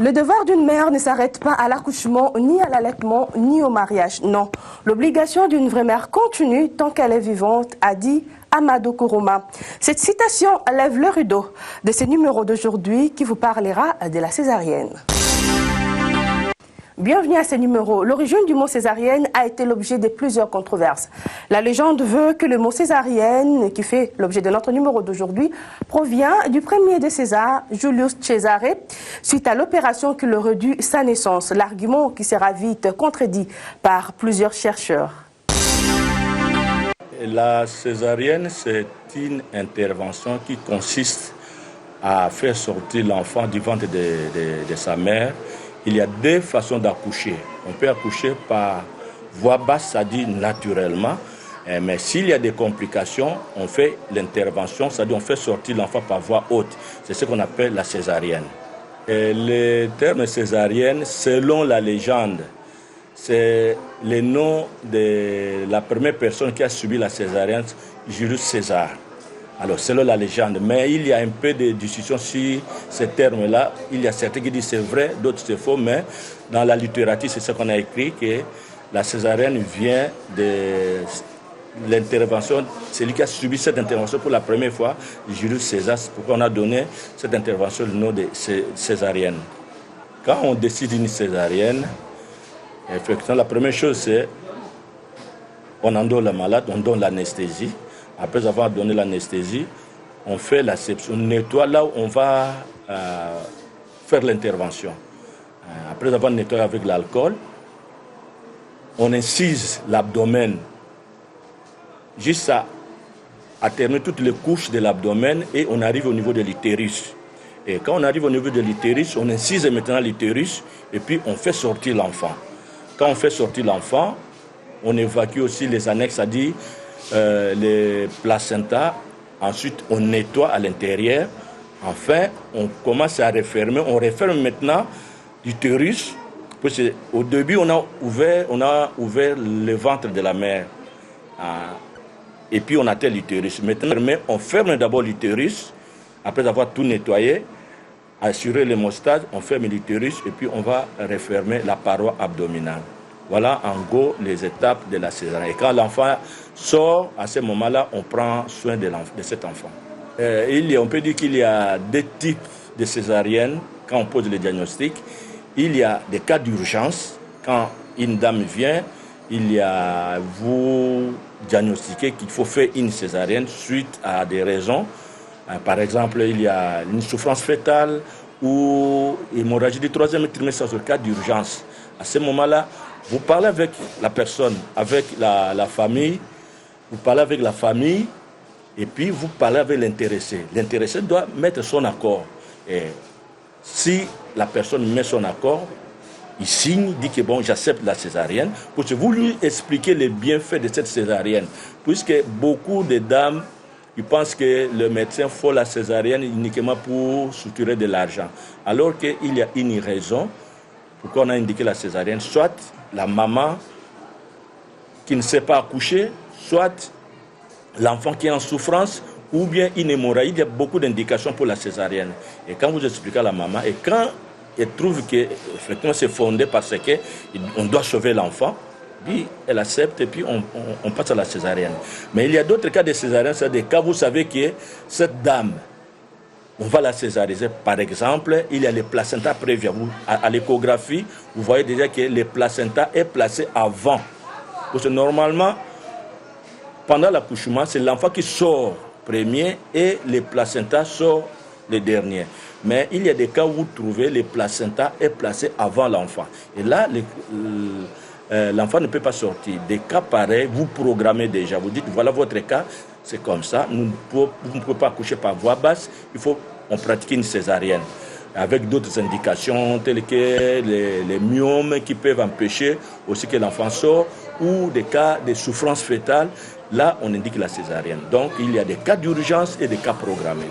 Le devoir d'une mère ne s'arrête pas à l'accouchement, ni à l'allaitement, ni au mariage. Non, l'obligation d'une vraie mère continue tant qu'elle est vivante, a dit Amadou Kourouma. Cette citation lève le rideau de ce numéro d'aujourd'hui qui vous parlera de la césarienne. Bienvenue à ce numéro. L'origine du mot césarienne a été l'objet de plusieurs controverses. La légende veut que le mot césarienne, qui fait l'objet de notre numéro d'aujourd'hui, provient du premier de César, Julius César, suite à l'opération qui leur dut sa naissance. L'argument qui sera vite contredit par plusieurs chercheurs. La césarienne, c'est une intervention qui consiste à faire sortir l'enfant du ventre de sa mère. Il y a deux façons d'accoucher. On peut accoucher par voie basse, c'est-à-dire naturellement. Mais s'il y a des complications, on fait l'intervention, c'est-à-dire on fait sortir l'enfant par voie haute. C'est ce qu'on appelle la césarienne. Et le terme césarienne, selon la légende, c'est le nom de la première personne qui a subi la césarienne, Julius César. Alors, selon la légende, mais il y a un peu de discussion sur ces termes-là. Il y a certains qui disent c'est vrai, d'autres c'est faux, mais dans la littérature, c'est ce qu'on a écrit, que la césarienne vient de l'intervention, celui qui a subi cette intervention pour la première fois, Julius César, c'est pourquoi on a donné cette intervention le nom de césarienne. Quand on décide une césarienne, effectivement, la première chose, c'est on endort le malade, on donne l'anesthésie. Après avoir donné l'anesthésie, on fait la sepsie, on nettoie là où on va faire l'intervention. Après avoir nettoyé avec l'alcool, on incise l'abdomen jusqu'à terminer toutes les couches de l'abdomen et on arrive au niveau de l'utérus. Et quand on arrive au niveau de l'utérus, on incise maintenant l'utérus et puis on fait sortir l'enfant. Quand on fait sortir l'enfant, on évacue aussi les annexes, c'est-à-dire les placentas. Ensuite, on nettoie à l'intérieur. Enfin, on commence à refermer. On referme maintenant l'utérus. Au début, on a ouvert le ventre de la mère. Et puis, on atteint l'utérus. Maintenant, on ferme d'abord l'utérus. Après avoir tout nettoyé, assurer l'hémostase, on ferme l'utérus et puis on va refermer la paroi abdominale. Voilà en gros les étapes de la césarienne. Et quand l'enfant sort, à ce moment-là, on prend soin de cet enfant. On peut dire qu'il y a deux types de césariennes quand on pose le diagnostic. Il y a des cas d'urgence. Quand une dame vient, vous diagnostiquez qu'il faut faire une césarienne suite à des raisons. Par exemple, il y a une souffrance fœtale ou hémorragie du troisième trimestre, c'est le cas d'urgence. À ce moment-là, vous parlez avec la personne, avec la famille, vous parlez avec la famille et puis vous parlez avec l'intéressé. L'intéressé doit mettre son accord. Et si la personne met son accord, il signe, dit que bon, j'accepte la césarienne, pour que vous lui expliquez les bienfaits de cette césarienne. Puisque beaucoup de dames, ils pensent que le médecin fait la césarienne uniquement pour soutirer de l'argent. Alors qu'il y a une raison pourquoi on a indiqué la césarienne, soit la maman qui ne sait pas accoucher, soit l'enfant qui est en souffrance, ou bien une hémorragie. Il y a beaucoup d'indications pour la césarienne. Et quand vous expliquez à la maman, et quand elle trouve que effectivement c'est fondé parce qu'on doit sauver l'enfant, puis elle accepte et puis on passe à la césarienne. Mais il y a d'autres cas de césarienne, c'est des cas où vous savez que cette dame, on va la césariser. Par exemple, il y a les placentas prévus. À l'échographie, vous voyez déjà que le placenta est placé avant. Parce que normalement, pendant l'accouchement, c'est l'enfant qui sort premier et le placenta sort le dernier. Mais il y a des cas où vous trouvez le placenta est placé avant l'enfant. Et là, l'enfant ne peut pas sortir. Des cas pareils, vous programmez déjà. Vous dites, voilà votre cas, c'est comme ça. Vous ne pouvez pas accoucher par voie basse. On pratique une césarienne. Avec d'autres indications telles que les myomes qui peuvent empêcher aussi que l'enfant sorte ou des cas de souffrance fœtale. Là, on indique la césarienne. Donc, il y a des cas d'urgence et des cas programmés.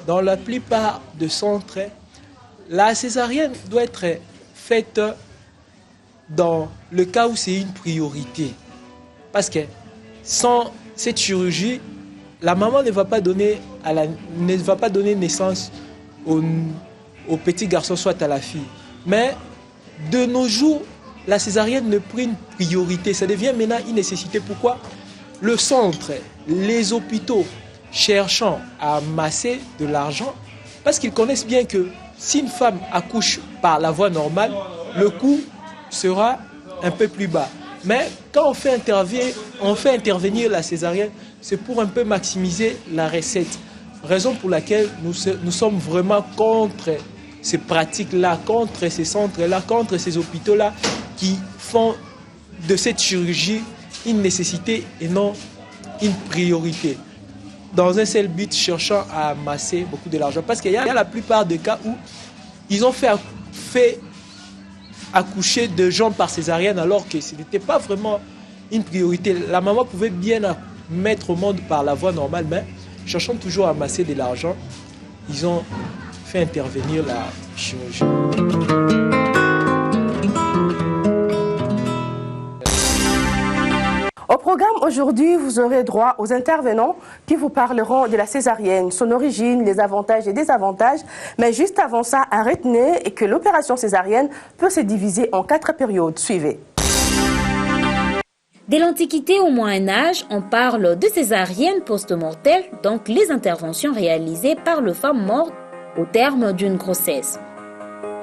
Dans la plupart des centres, la césarienne doit être faite dans le cas où c'est une priorité. Parce que sans cette chirurgie, la maman ne va pas donner naissance au petit garçon, soit à la fille. Mais de nos jours, la césarienne ne prend une priorité. Ça devient maintenant une nécessité. Pourquoi? Le centre, les hôpitaux cherchant à amasser de l'argent, parce qu'ils connaissent bien que si une femme accouche par la voie normale, le coût sera un peu plus bas. Mais quand on fait intervenir la césarienne, c'est pour un peu maximiser la recette. Raison pour laquelle nous sommes vraiment contre ces pratiques-là, contre ces centres-là, contre ces hôpitaux-là qui font de cette chirurgie une nécessité et non une priorité. Dans un seul but, cherchant à amasser beaucoup de l'argent. Parce qu'il y a la plupart des cas où ils ont fait accoucher de gens par césarienne alors que ce n'était pas vraiment une priorité. La maman pouvait bien mettre au monde par la voie normale, mais cherchant toujours à amasser de l'argent, ils ont fait intervenir la chirurgie. Au programme aujourd'hui, vous aurez droit aux intervenants qui vous parleront de la césarienne, son origine, les avantages et désavantages. Mais juste avant ça, retenez que l'opération césarienne peut se diviser en 4 périodes. Suivez. Dès l'Antiquité au Moyen-Âge, on parle de césarienne post-mortelle, donc les interventions réalisées par les femmes mortes au terme d'une grossesse.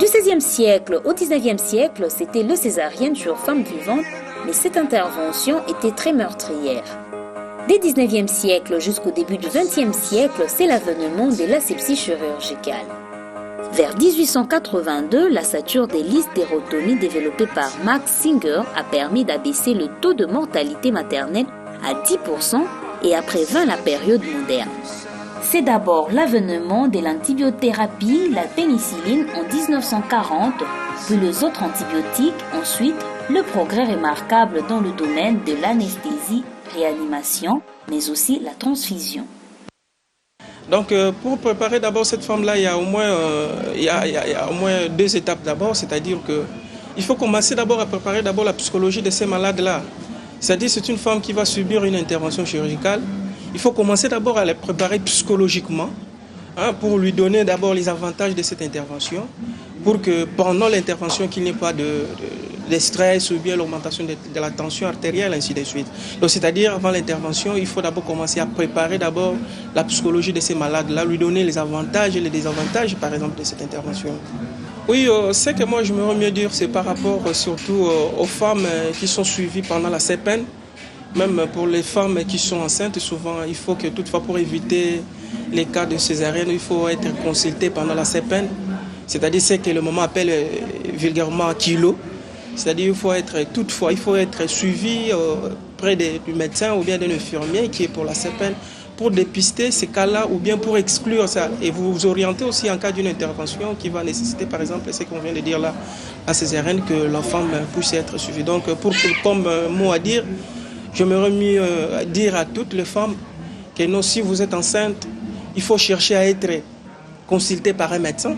Du XVIe siècle au XIXe siècle, c'était le césarienne sur femme vivante, mais cette intervention était très meurtrière. Dès le XIXe siècle jusqu'au début du XXe siècle, c'est l'avènement de l'asepsie chirurgicale. Vers 1882, la suture des listes d'érotomie développée par Max Singer a permis d'abaisser le taux de mortalité maternelle à 10% et après 20 la période moderne. C'est d'abord l'avènement de l'antibiothérapie, la pénicilline en 1940, puis les autres antibiotiques, ensuite le progrès remarquable dans le domaine de l'anesthésie, réanimation, mais aussi la transfusion. Donc pour préparer d'abord cette femme-là, il y a au moins 2 étapes d'abord, c'est-à-dire qu'il faut commencer d'abord à préparer d'abord la psychologie de ces malades-là. C'est-à-dire c'est une femme qui va subir une intervention chirurgicale. Il faut commencer d'abord à la préparer psychologiquement, pour lui donner d'abord les avantages de cette intervention, pour que pendant l'intervention, qu'il n'y ait pas de stress ou bien l'augmentation de la tension artérielle, ainsi de suite. Donc c'est-à-dire avant l'intervention, il faut d'abord commencer à préparer d'abord la psychologie de ces malades-là, lui donner les avantages et les désavantages, par exemple, de cette intervention. Oui, ce que moi je me mieux dire, c'est par rapport surtout aux femmes qui sont suivies pendant la CPN. Même pour les femmes qui sont enceintes, souvent, il faut que toutefois pour éviter les cas de césarienne, il faut être consulté pendant la CPN. C'est-à-dire ce que le moment appelle vulgairement kilo. C'est-à-dire il faut être suivi près du médecin ou bien d'un infirmier qui est pour la CPN pour dépister ces cas-là ou bien pour exclure ça. Et vous vous orientez aussi en cas d'une intervention qui va nécessiter par exemple ce qu'on vient de dire là, la césarienne, que la femme puisse être suivie. Donc comme mot à dire, je me remets à dire à toutes les femmes que non, si vous êtes enceinte, il faut chercher à être consulté par un médecin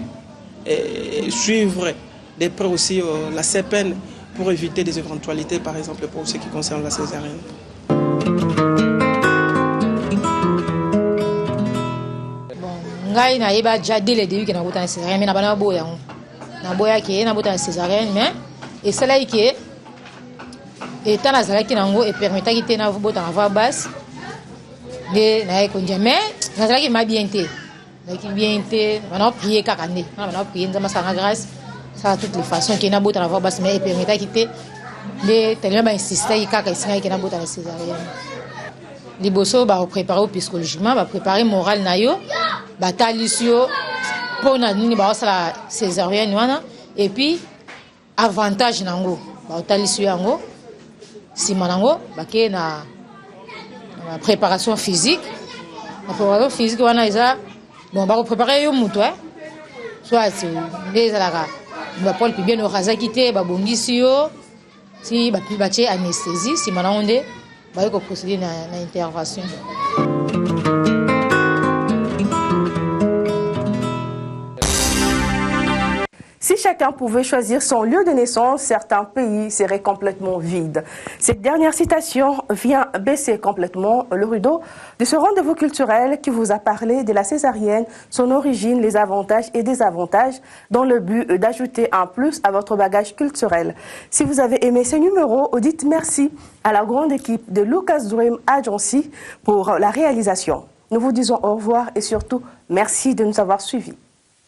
et suivre de près aussi la CPN pour éviter des éventualités, par exemple pour ce qui concerne la césarienne. Ngai na yeba déjà dès le début que na bota césarienne mais na bana boya ke na bota césarienne mais et cela que et tant azalaki nango et permetaki te na bota na voix basse de na ekonja mais nazalaki ma bien te bana prier kaka nde bana prier nzama sa grâce ça toutes les façons que na bota na voix basse mais et permetaki te de tellement insister kaka isinga que na bota na césarienne liboso ba préparer psychologiquement ba préparer moral na yo ba talisio pour na nini ba sala césarienne wana et puis avantage nango ba talisio yango sima nango ba ke na préparation physique la préparation physique wana isa bon ba préparer yo muto soit des alaka ba Paul bien no razaki te ba bongisi yo si ba pi ba che anesthésie sima nango nde ba ko procéder na intervention. Si chaque chacun pouvait choisir son lieu de naissance, certains pays seraient complètement vides. Cette dernière citation vient baisser complètement le rideau de ce rendez-vous culturel qui vous a parlé de la césarienne, son origine, les avantages et désavantages, dans le but d'ajouter un plus à votre bagage culturel. Si vous avez aimé ce numéro, dites merci à la grande équipe de Lucas Dream Agency pour la réalisation. Nous vous disons au revoir et surtout merci de nous avoir suivis.